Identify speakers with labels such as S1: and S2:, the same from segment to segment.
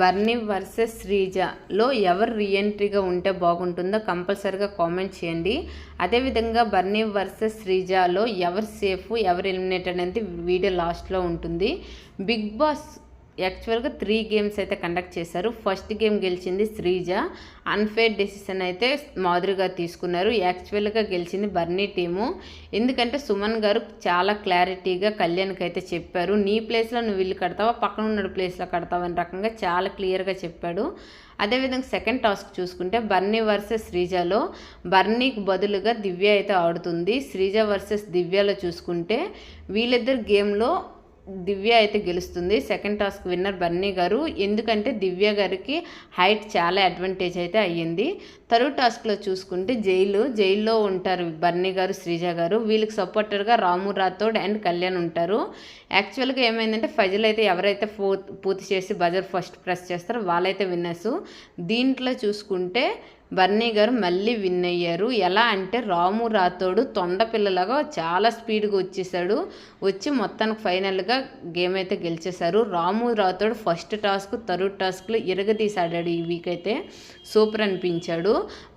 S1: బర్నీ versus శ్రీజలో ఎవరు రీఎంట్రీగా ఉంటే బాగుంటుందో కంపల్సరీగా కామెంట్ చేయండి. అదేవిధంగా బర్నీ వర్సెస్ శ్రీజలో ఎవరు సేఫ్ ఎవరు ఎలిమినేట్ అనేది వీడియో లాస్ట్లో ఉంటుంది. బిగ్ బాస్ యాక్చువల్గా 3 గేమ్స్ అయితే కండక్ట్ చేశారు. ఫస్ట్ గేమ్ గెలిచింది శ్రీజ. అన్ఫేర్ డెసిషన్ అయితే మాధురిగా తీసుకున్నారు. యాక్చువల్గా గెలిచింది బర్నీ టీము. ఎందుకంటే సుమన్ గారు చాలా క్లారిటీగా కళ్యాణ్కి అయితే చెప్పారు, నీ ప్లేస్లో నువ్వు ఇల్లు కడతావా పక్కన ఉన్న ప్లేస్లో కడతావా అనే రకంగా చాలా క్లియర్గా చెప్పాడు. అదేవిధంగా సెకండ్ టాస్క్ చూసుకుంటే బర్నీ వర్సెస్ శ్రీజలో బర్నీకి బదులుగా దివ్య అయితే ఆడుతుంది. శ్రీజ వర్సెస్ దివ్యలో చూసుకుంటే వీళ్ళిద్దరు గేమ్లో దివ్య అయితే గెలుస్తుంది. సెకండ్ టాస్క్ విన్నర్ బర్నీ గారు. ఎందుకంటే దివ్య గారికి హైట్ చాలా అడ్వాంటేజ్ అయితే అయ్యింది. థర్డ్ టాస్క్లో చూసుకుంటే జైల్లో ఉంటారు బర్నీ గారు శ్రీజ గారు. వీళ్ళకి సపోర్టర్గా రాము రాథోడ్ అండ్ కళ్యాణ్ ఉంటారు. యాక్చువల్గా ఏమైందంటే ఫజల్ అయితే ఎవరైతే పూర్తి చేసి బజర్ ఫస్ట్ ప్రెస్ చేస్తారో వాళ్ళైతే విన్నర్స్. దీంట్లో చూసుకుంటే బర్నీ గారు మళ్ళీ విన్ అయ్యారు. ఎలా అంటే రాము రాథోడు తొండపిల్లలాగా చాలా స్పీడ్గా వచ్చేసాడు. వచ్చి మొత్తానికి ఫైనల్గా గేమ్ అయితే గెలిచేశారు. రాము రాథోడు ఫస్ట్ టాస్క్ థర్డ్ టాస్క్లో ఇరగదీసాడాడు. ఈ వీక్ అయితే సూపర్ అనిపించాడు.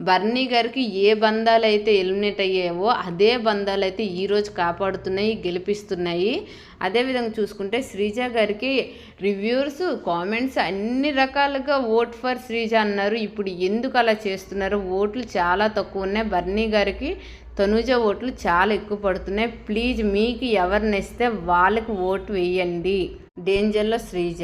S1: బర్నీ గారికి ఏ బంధాలు అయితే ఎలిమినేట్ అయ్యావో అదే బంధాలు అయితే ఈరోజు కాపాడుతున్నాయి, గెలిపిస్తున్నాయి. అదేవిధంగా చూసుకుంటే శ్రీజ గారికి రివ్యూర్స్ కామెంట్స్ అన్ని రకాలుగా ఓట్ ఫర్ శ్రీజ అన్నారు. ఇప్పుడు ఎందుకు అలా చేస్తున్నారు? ఓట్లు చాలా తక్కువ ఉన్నాయి. బర్నీ గారికి తనుజ ఓట్లు చాలా ఎక్కువ పడుతున్నాయి. ప్లీజ్ మీకు ఎవరిని ఇస్తే వాళ్ళకి ఓటు వేయండి. డేంజర్లో శ్రీజ.